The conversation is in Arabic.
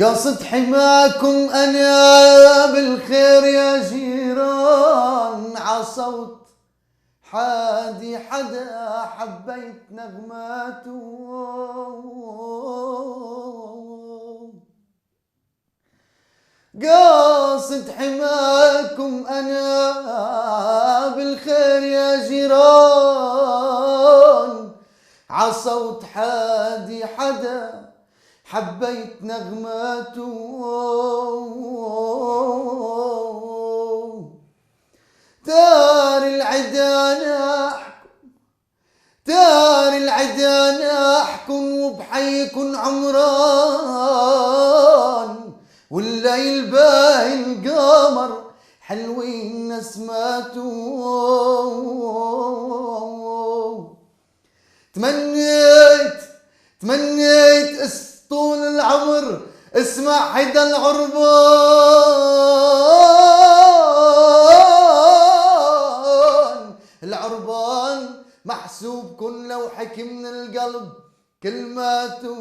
قصد حماكم أنا بالخير يا جيران، عصوت حادي حدا حبيت نغماته. قاصد حماكم أنا بالخير يا جيران، عصوت حادي حدا حبيت نغماته. تار العدا تار العدا نحكن وبحيكن عمران، والليل باهي القمر حلوين نسماته. تمنيت طول العمر اسمع حدا العربان محسوب كن لو حكي من القلب كلماته.